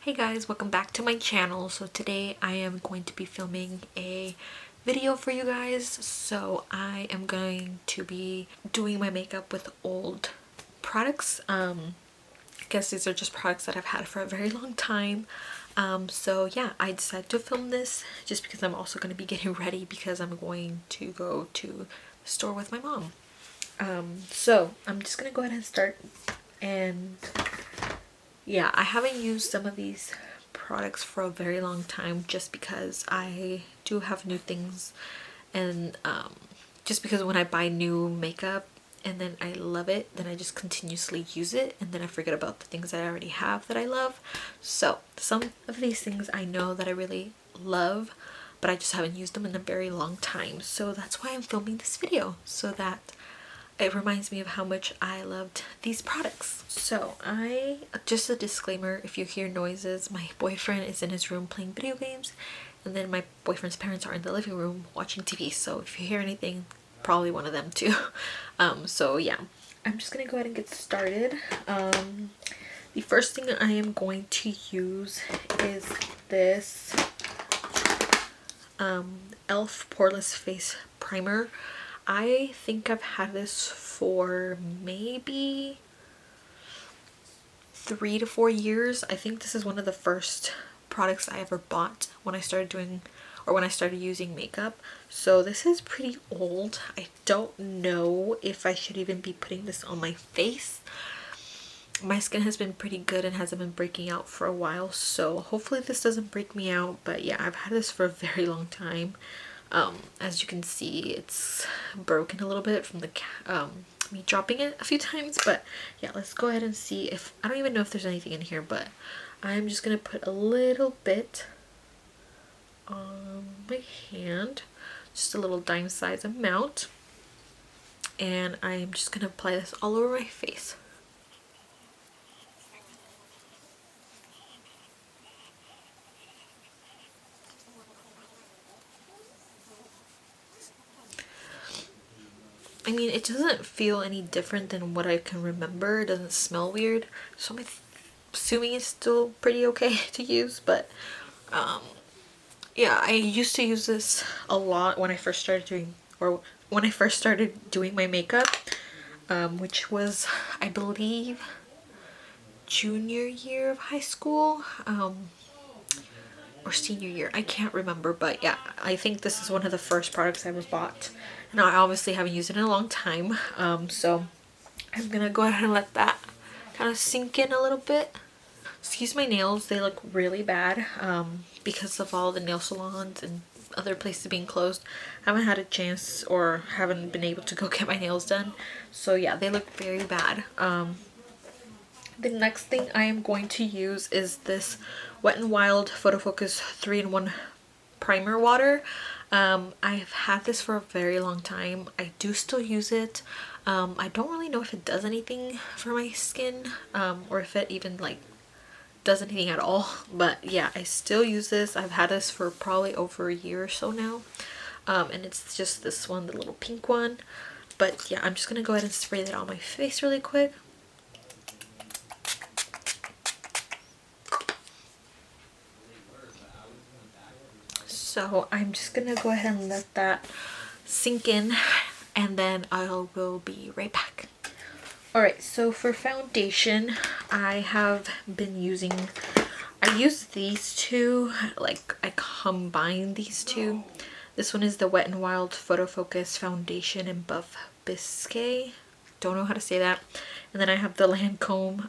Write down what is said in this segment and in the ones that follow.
Hey guys, welcome back to my channel. So today I am going to be filming a video for you guys. So I am going to be doing my makeup with old products. I guess these are just products that I've had for a very long time. So yeah, I decided to film this just because I'm also going to be getting ready because I'm going to go to the store with my mom. So I'm just going to go ahead and start. And yeah, I haven't used some of these products for a very long time just because I do have new things, and just because when I buy new makeup and then I love it, then I just continuously use it and then I forget about the things that I already have that I love. So some of these things I know that I really love, but I just haven't used them in a very long time. So that's why I'm filming this video, so that it reminds me of how much I loved these products. So just a disclaimer, if you hear noises, my boyfriend is in his room playing video games, and then my boyfriend's parents are in the living room watching TV. So if you hear anything, probably one of them too. So yeah, I'm just gonna go ahead and get started. The first thing I am going to use is this e.l.f. Poreless Face Primer. I think I've had this for maybe 3 to 4 years. I think this is one of the first products I ever bought when I started doing, or when I started using makeup. So this is pretty old. I don't know if I should even be putting this on my face. My skin has been pretty good and hasn't been breaking out for a while, so hopefully this doesn't break me out. But yeah, I've had this for a very long time. As you can see, it's broken a little bit from the me dropping it a few times. But yeah, let's go ahead and see if, I don't even know if there's anything in here, but I'm just gonna put a little bit on my hand, just a little dime size amount, and I'm just gonna apply this all over my face. I mean, it doesn't feel any different than what I can remember. It doesn't smell weird, so I'm assuming it's still pretty okay to use. But yeah, I used to use this a lot when I first started doing, or when I first started doing my makeup, which was, I believe, junior year of high school, or senior year. I can't remember, but yeah, I think this is one of the first products I ever bought. Now I obviously haven't used it in a long time, so I'm gonna go ahead and let that kind of sink in a little bit. Excuse my nails, they look really bad because of all the nail salons and other places being closed. I haven't had a chance, or haven't been able to go get my nails done, so yeah, they look very bad. The next thing I am going to use is this Wet n Wild Photo Focus 3-in-1 primer water. I've had this for a very long time. I do still use it. I don't really know if it does anything for my skin, or if it even like does anything at all, but yeah, I still use this. I've had this for probably over a year or so now, and it's just this one, the little pink one. But yeah, I'm just gonna go ahead and spray that on my face really quick. So I'm just gonna go ahead and let that sink in, and then I will be right back. Alright, so for foundation, I have been using, I use these two, like I combine these two. This one is the Wet n Wild Photo Focus Foundation in Buff Biscay. Don't know how to say that. And then I have the Lancome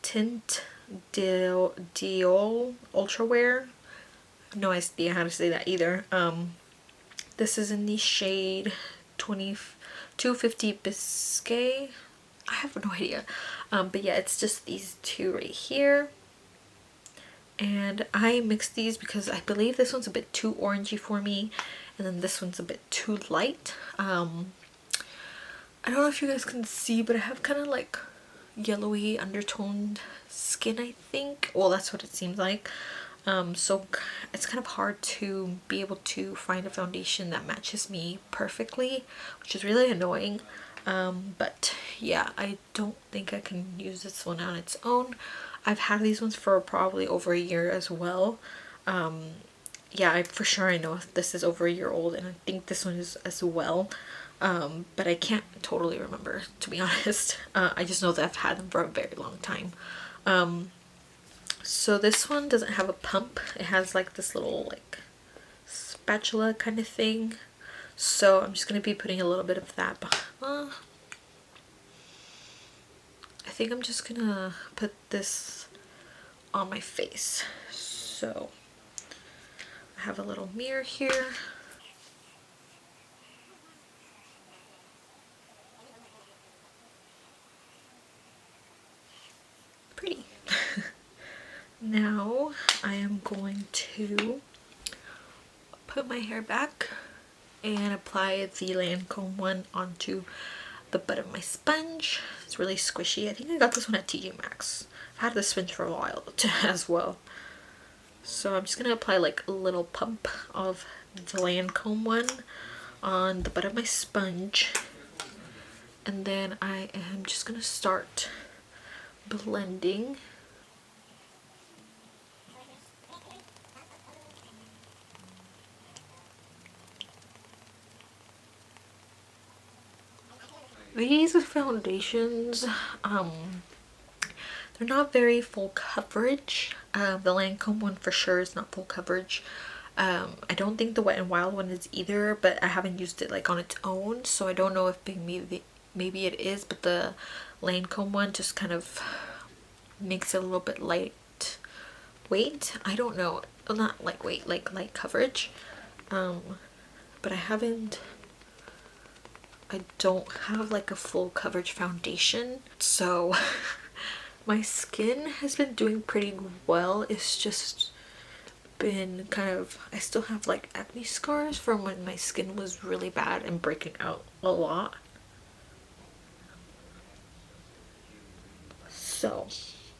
Tint Diol Ultra Wear. No idea how to say that either. This is in the shade 250 Biscay. I have no idea. But yeah, it's just these two right here. And I mixed these because I believe this one's a bit too orangey for me, and then this one's a bit too light. I don't know if you guys can see, but I have kind of like yellowy undertoned skin, I think. Well, that's what it seems like. So it's kind of hard to be able to find a foundation that matches me perfectly, which is really annoying. But yeah, I don't think I can use this one on its own. I've had these ones for probably over a year as well. Yeah, for sure I know this is over a year old, and I think this one is as well. But I can't totally remember, to be honest. I just know that I've had them for a very long time. So this one doesn't have a pump. It has like this little like spatula kind of thing. So I'm just going to be putting a little bit of that I think I'm just going to put this on my face. So I have a little mirror here. Pretty. Now I am going to put my hair back and apply the Lancome one onto the butt of my sponge. It's really squishy. I think I got this one at TJ Maxx. I've had this sponge for a while as well. So I'm just gonna apply like a little pump of the Lancome one on the butt of my sponge, and then I am just gonna start blending. These foundations, they're not very full coverage. The Lancome one for sure is not full coverage. I don't think the Wet n Wild one is either, but I haven't used it like on its own, so I don't know if maybe it is, but the Lancome one just kind of makes it a little bit light weight. I don't know, well, not lightweight, like light coverage. But I don't have like a full coverage foundation, so my skin has been doing pretty well. It's just been kind of, I still have like acne scars from when my skin was really bad and breaking out a lot. So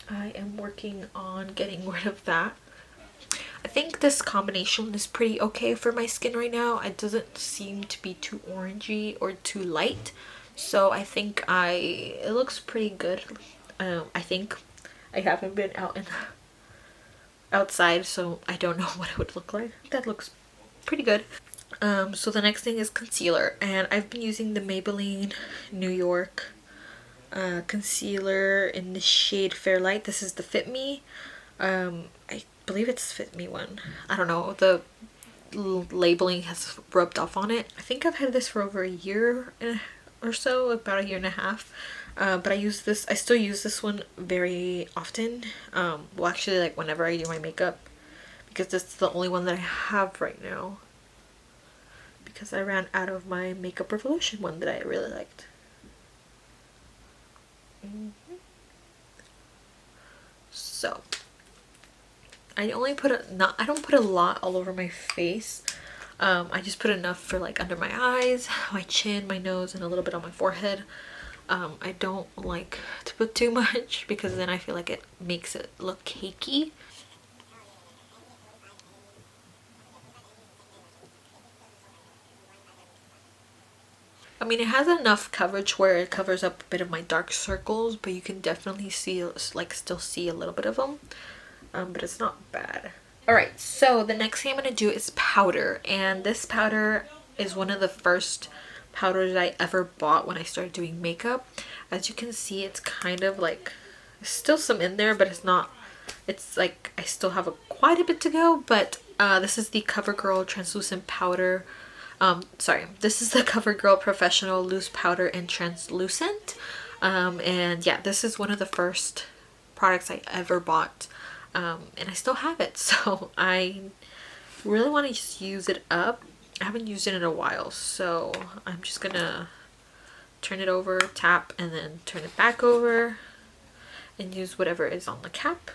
I am working on getting rid of that. I think this combination is pretty okay for my skin right now. It doesn't seem to be too orangey or too light, so I think it looks pretty good. I think I haven't been outside, so I don't know what it would look like. That looks pretty good. So the next thing is concealer, and I've been using the Maybelline New York concealer in the shade Fairlight. This is the Fit Me. I believe it's Fit Me one. I don't know, the labeling has rubbed off on it. I think I've had this for over a year or so, about a year and a half. But I still use this one very often. Well, actually, like whenever I do my makeup, because this is the only one that I have right now, because I ran out of my Makeup Revolution one that I really liked. So I only put I don't put a lot all over my face. I just put enough for like under my eyes, my chin, my nose, and a little bit on my forehead. I don't like to put too much because then I feel like it makes it look cakey. I mean, it has enough coverage where it covers up a bit of my dark circles, but you can definitely see, like, still see a little bit of them. But it's not bad. Alright, so the next thing I'm going to do is powder, and this powder is one of the first powders I ever bought when I started doing makeup. As you can see, it's kind of like, there's still some in there, but it's like I still have quite a bit to go. But this is the CoverGirl translucent powder. This is the CoverGirl Professional Loose Powder in Translucent. And yeah, this is one of the first products I ever bought. And I still have it, so I really want to just use it up. I haven't used it in a while, so I'm just gonna turn it over, tap, and then turn it back over and use whatever is on the cap.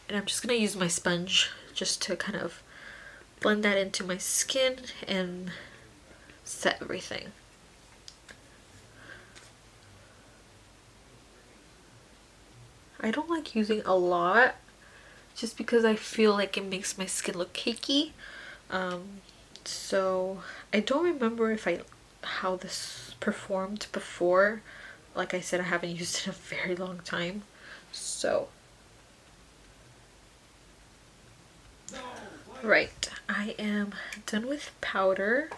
And I'm just gonna use my sponge just to kind of blend that into my skin and set everything. I don't like using a lot just because I feel like it makes my skin look cakey. So I don't remember how this performed before. Like I said, I haven't used it in a very long time, So, right, I am done with powder.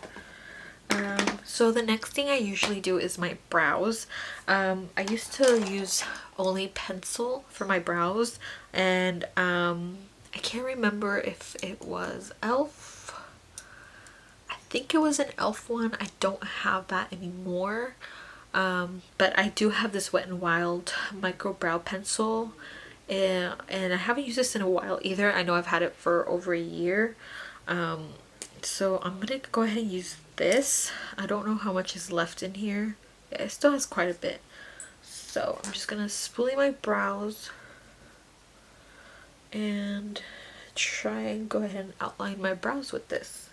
So the next thing I usually do is my brows. I used to use only pencil for my brows, and I can't remember if it was elf. I think it was an elf one. I don't have that anymore. But I do have this Wet n Wild micro brow pencil, and I haven't used this in a while either. I know I've had it for over a year. So I'm gonna go ahead and use this. I don't know how much is left in here. Yeah, it still has quite a bit. So I'm just gonna spoolie my brows and try and go ahead and outline my brows with this.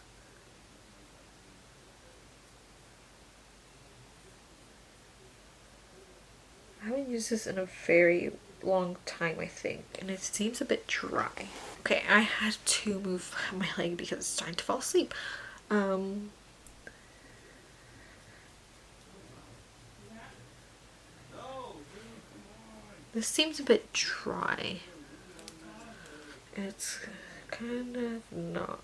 I haven't used this in a very long time, I think, and it seems a bit dry. Okay, I had to move my leg because it's starting to fall asleep. This seems a bit dry. It's kind of not.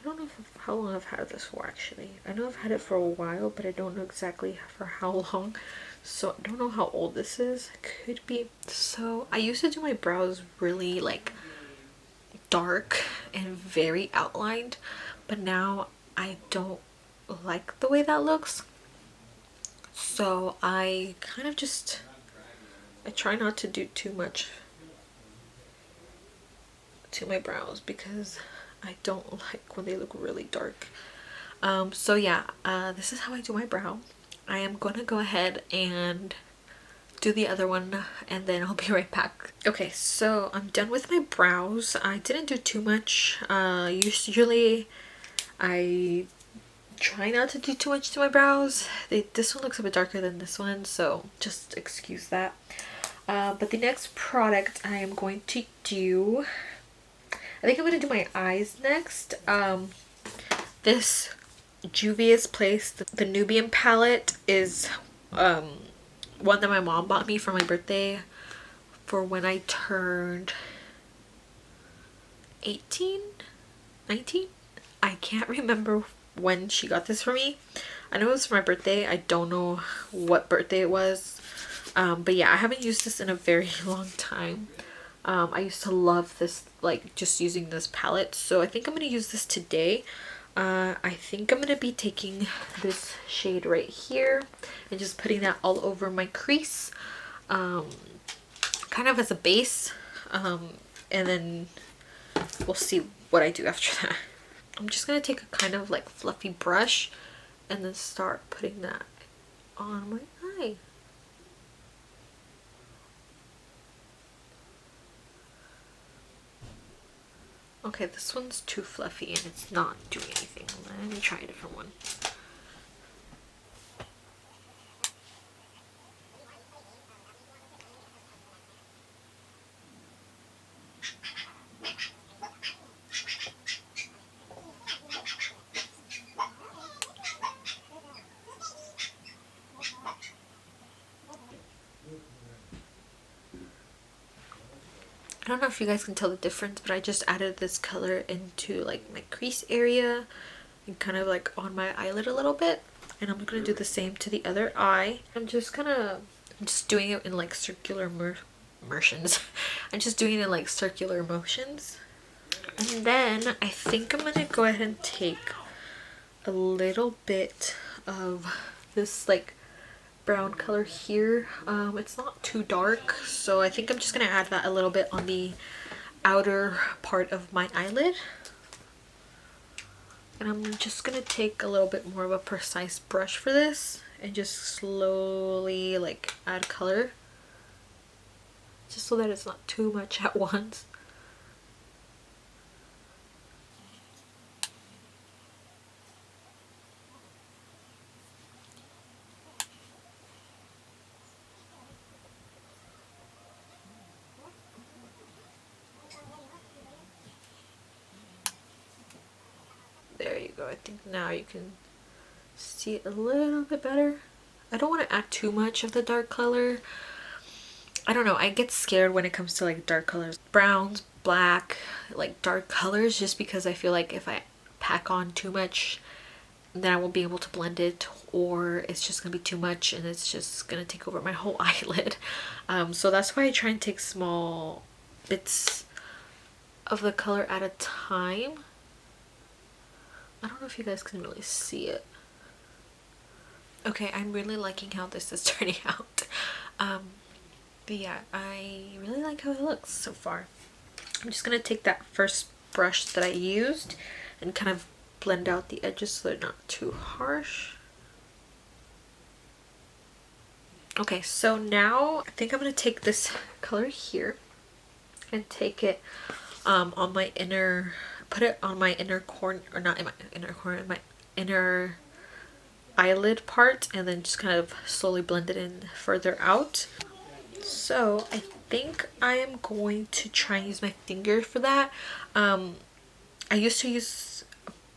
I don't know how long I've had this for actually. I know I've had it for a while, but I don't know exactly for how long. So I don't know how old this is. It could be. So I used to do my brows really like dark and very outlined, but now I don't like the way that looks. So I kind of just, I try not to do too much to my brows because I don't like when they look really dark. So yeah, this is how I do my brow. I am gonna go ahead and do the other one and then I'll be right back. Okay, so I'm done with my brows. I didn't do too much. Usually I try not to do too much to my brows. This one looks a bit darker than this one, so just excuse that. But the next product I am going to do, I think I'm going to do my eyes next. This Juvia's Place, the Nubian palette is one that my mom bought me for my birthday for when I turned 18, 19? I can't remember when she got this for me. I know it was for my birthday. I don't know what birthday it was. But yeah, I haven't used this in a very long time. I used to love this, like just using this palette. So I think I'm going to use this today. I think I'm going to be taking this shade right here and just putting that all over my crease. Kind of as a base. And then we'll see what I do after that. I'm just going to take a kind of like fluffy brush and then start putting that on my eye. Okay, this one's too fluffy and it's not doing anything. Let me try a different one. I don't know if you guys can tell the difference, but I just added this color into like my crease area and kind of like on my eyelid a little bit. And I'm gonna do the same to the other eye. I'm just doing it in like circular motions. I'm just doing it in like circular motions. And then I think I'm gonna go ahead and take a little bit of this like brown color here. It's not too dark, so I think I'm just gonna add that a little bit on the outer part of my eyelid. And I'm just gonna take a little bit more of a precise brush for this and just slowly like add color, just so that it's not too much at once. There you go. I think now you can see it a little bit better. I don't want to add too much of the dark color. I don't know, I get scared when it comes to like dark colors. Browns, black, like dark colors, just because I feel like if I pack on too much, then I won't be able to blend it, or it's just gonna be too much and it's just gonna take over my whole eyelid. So that's why I try and take small bits of the color at a time. I don't know if you guys can really see it. Okay, I'm really liking how this is turning out. But yeah, I really like how it looks so far. I'm just gonna take that first brush that I used and kind of blend out the edges so they're not too harsh. Okay, so now I think I'm gonna take this color here and take it on my inner, put it on my inner corner, or not in my inner corner, in my inner eyelid part, and then just kind of slowly blend it in further out. So I think I am going to try and use my finger for that. I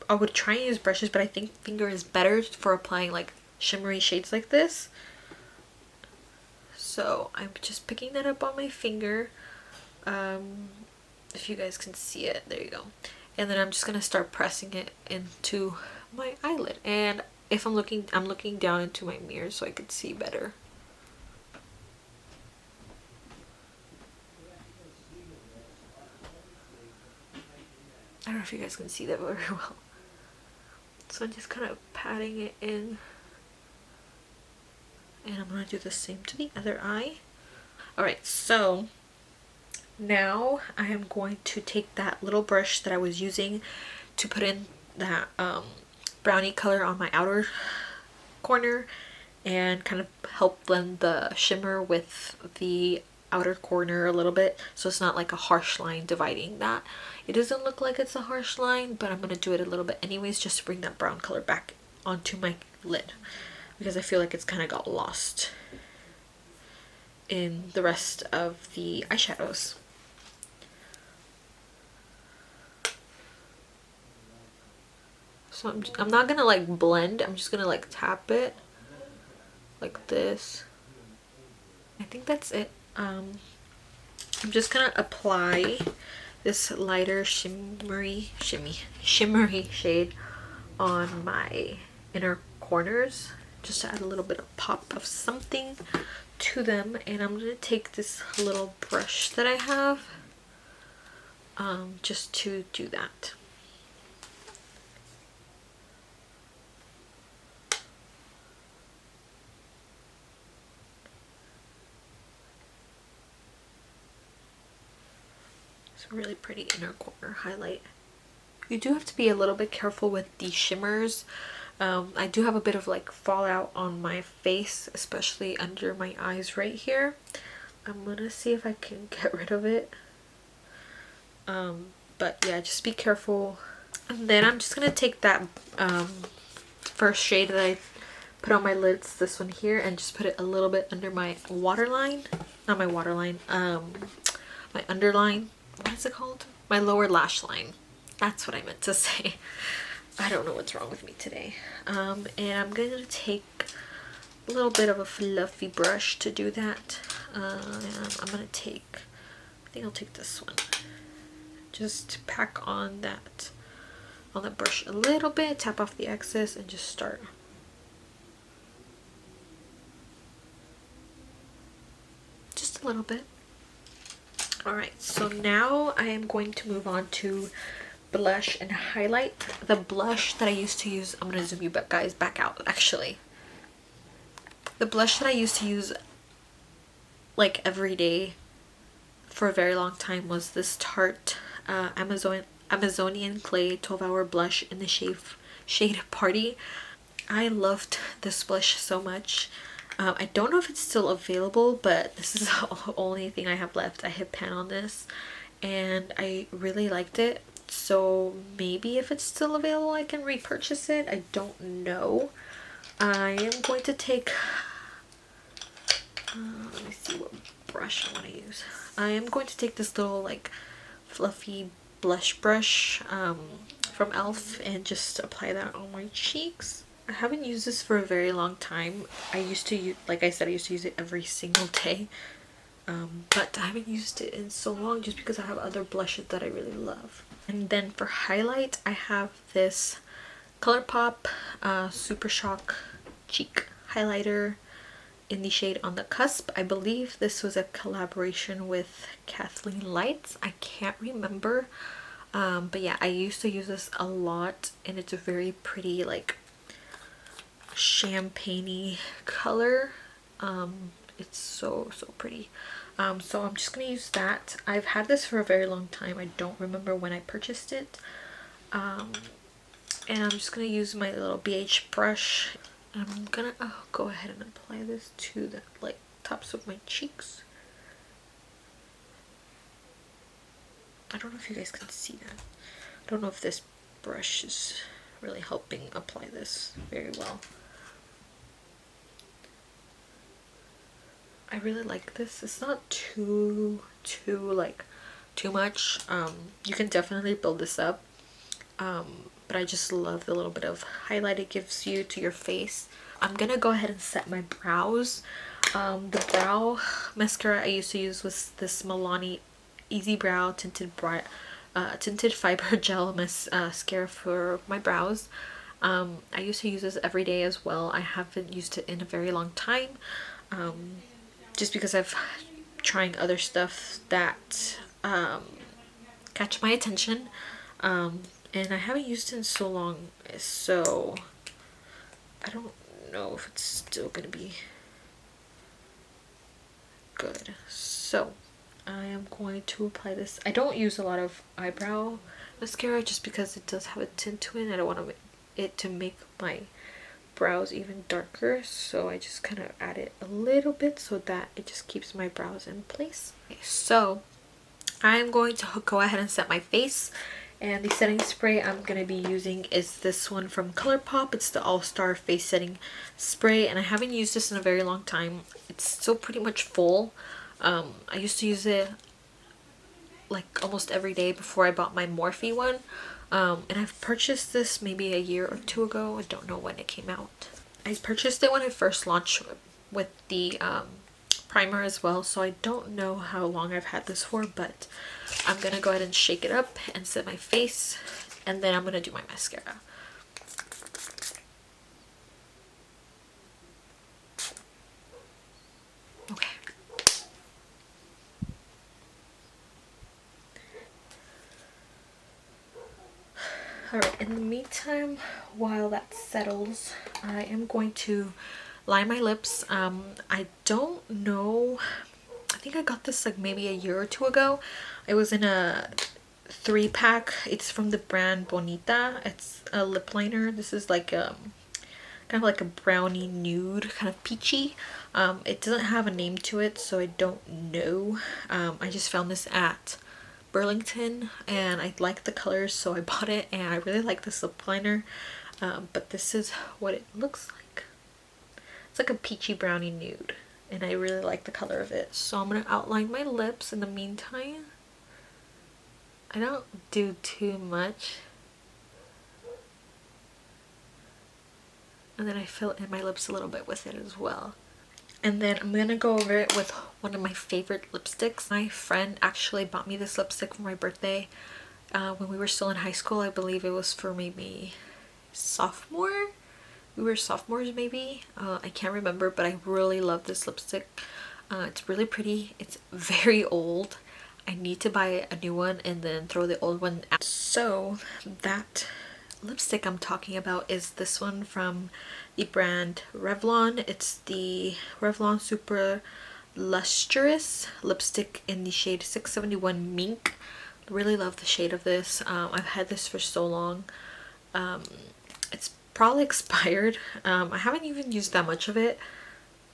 would try and use brushes, but I think finger is better for applying like shimmery shades like this. So I'm just picking that up on my finger. If you guys can see it, there you go. And then I'm just gonna start pressing it into my eyelid. And if I'm looking down into my mirror so I could see better. I don't know if you guys can see that very well. So I'm just kind of patting it in. And I'm going to do the same to the other eye. Alright, so now I am going to take that little brush that I was using to put in that brownie color on my outer corner and kind of help blend the shimmer with the outer corner a little bit, so it's not like a harsh line dividing that. It doesn't look like it's a harsh line, but I'm going to do it a little bit anyways, just to bring that brown color back onto my lid, because I feel like it's kind of got lost in the rest of the eyeshadows. So I'm not gonna like blend, I'm just gonna like tap it like this. I think that's it. I'm just gonna apply this lighter shimmery shade on my inner corners, just to add a little bit of pop of something to them. And I'm gonna take this little brush that I have just to do that. It's a really pretty inner corner highlight. You do have to be a little bit careful with the shimmers. I do have a bit of like fallout on my face, especially under my eyes right here. I'm gonna see if I can get rid of it. But yeah, just be careful. And then I'm just gonna take that first shade that I put on my lids, this one here, and just put it a little bit under my waterline. Not my waterline, my underline. What is it called? My lower lash line. That's what I meant to say. I don't know what's wrong with me today. And I'm gonna take a little bit of a fluffy brush to do that. And I'm gonna take, I think I'll take this one. Just pack on that, on the brush a little bit, tap off the excess, and just start. Just a little bit. Alright, so now I am going to move on to blush and highlight. The blush that I used to use, I'm going to zoom you guys back out actually. The blush that I used to use like every day for a very long time was this Tarte Amazonian Clay 12-hour blush in the shade Party. I loved this blush so much. I don't know if it's still available, but this is the only thing I have left. I hit pan on this and I really liked it. So maybe if it's still available I can repurchase it. I don't know. I am going to take, let me see what brush I want to use. I am going to take this little like fluffy blush brush from e.l.f. and just apply that on my cheeks. I haven't used this for a very long time. I used to use, like I said, I used to use it every single day. But I haven't used it in so long just because I have other blushes that I really love. And then for highlight, I have this ColourPop Super Shock Cheek Highlighter in the shade On the Cusp. I believe this was a collaboration with Kathleen Lights. I can't remember. But yeah, I used to use this a lot, and it's a very pretty, like, champagne-y color. It's so pretty. So I'm just gonna use that. I've had this for a very long time. I don't remember when I purchased it. And I'm just gonna use my little BH brush. I'm gonna go ahead and apply this to the like tops of my cheeks. I don't know if you guys can see that. I don't know if this brush is really helping apply this very well. I really like this. It's not too much. You can definitely build this up. But I just love the little bit of highlight it gives you to your face. I'm gonna go ahead and set my brows. The brow mascara I used to use was this Milani Easy Brow Tinted Fiber Gel mascara for my brows. I used to use this every day as well. I haven't used it in a very long time. Just because I've trying other stuff that catch my attention, and I haven't used it in so long, so I don't know if it's still gonna be good. So I am going to apply this. I don't use a lot of eyebrow mascara just because it does have a tint to it, and I don't want it to make my brows even darker, so I just kind of add it a little bit so that it just keeps my brows in place. Okay, so I'm going to go ahead and set my face, and the setting spray I'm going to be using is this one from ColourPop. It's the All-Star Face Setting Spray, and I haven't used this in a very long time. It's still pretty much full. I used to use it like almost every day before I bought my Morphe one. And I've purchased this maybe a year or two ago. I don't know when it came out. I purchased it when I first launched with the primer as well, so I don't know how long I've had this for, but I'm gonna go ahead and shake it up and set my face, and then I'm gonna do my mascara. Okay. Alright, in the meantime, while that settles, I am going to line my lips. I don't know, I think I got this like maybe a year or two ago. It was in a 3-pack. It's from the brand Bonita. It's a lip liner. This is like kind of like a brownie nude, kind of peachy. It doesn't have a name to it, so I don't know. I just found this at Burlington and I like the colors, so I bought it, and I really like this lip liner. But this is what it looks like. It's like a peachy brownie nude, and I really like the color of it. So I'm gonna outline my lips in the meantime. I don't do too much, and then I fill in my lips a little bit with it as well. And then I'm gonna go over it with one of my favorite lipsticks. My friend actually bought me this lipstick for my birthday when we were still in high school. I believe it was for maybe sophomore. We were sophomores maybe. I can't remember, but I really love this lipstick. It's really pretty. It's very old. I need to buy a new one and then throw the old one out. So that lipstick I'm talking about is this one from the brand Revlon. It's the Revlon Super Lustrous lipstick in the shade 671 Mink. Really love the shade of this. I've had this for so long. It's probably expired. I haven't even used that much of it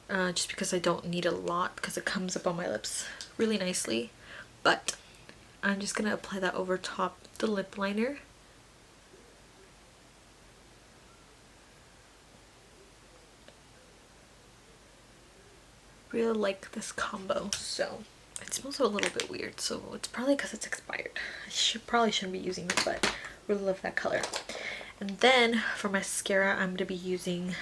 just because I don't need a lot, because it comes up on my lips really nicely. But I'm just gonna apply that over top the lip liner. Really like this combo. So it smells a little bit weird, so it's probably because it's expired. I probably shouldn't be using it, but really love that color. And then for mascara, I'm going to be using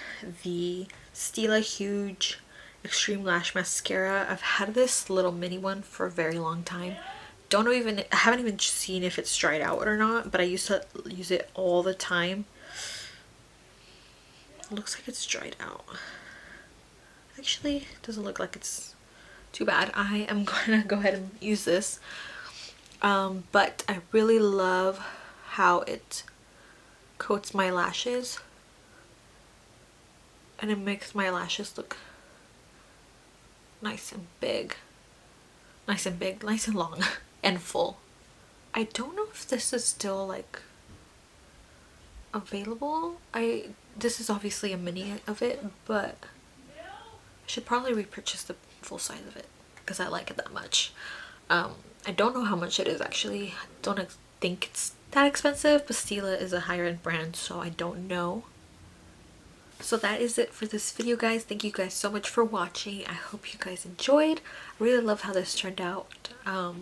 the Stila Huge Extreme Lash Mascara. I've had this little mini one for a very long time. I haven't even seen if it's dried out or not, but I used to use it all the time. It looks like it's dried out. Actually, it doesn't look like it's too bad. I am gonna go ahead and use this. But I really love how it coats my lashes. And it makes my lashes look nice and big. Nice and big, nice and long, and full. I don't know if this is still like available. This is obviously a mini of it, but I should probably repurchase the full size of it because I like it that much. I don't know how much it is actually. I don't think it's that expensive, but Stila is a higher end brand, so I don't know. So that is it for this video, guys. Thank you guys so much for watching. I hope you guys enjoyed. I really love how this turned out. I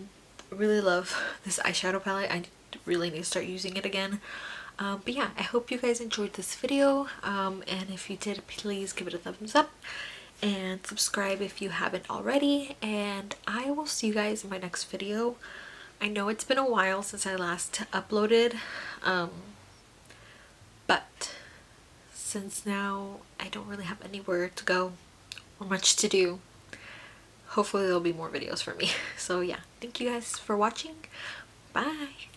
really love this eyeshadow palette. I really need to start using it again. But yeah, I hope you guys enjoyed this video. And if you did, please give it a thumbs up and subscribe if you haven't already. And I will see you guys in my next video. I know it's been a while since I last uploaded, but since now I don't really have anywhere to go or much to do, hopefully there'll be more videos for me. So yeah, thank you guys for watching. Bye.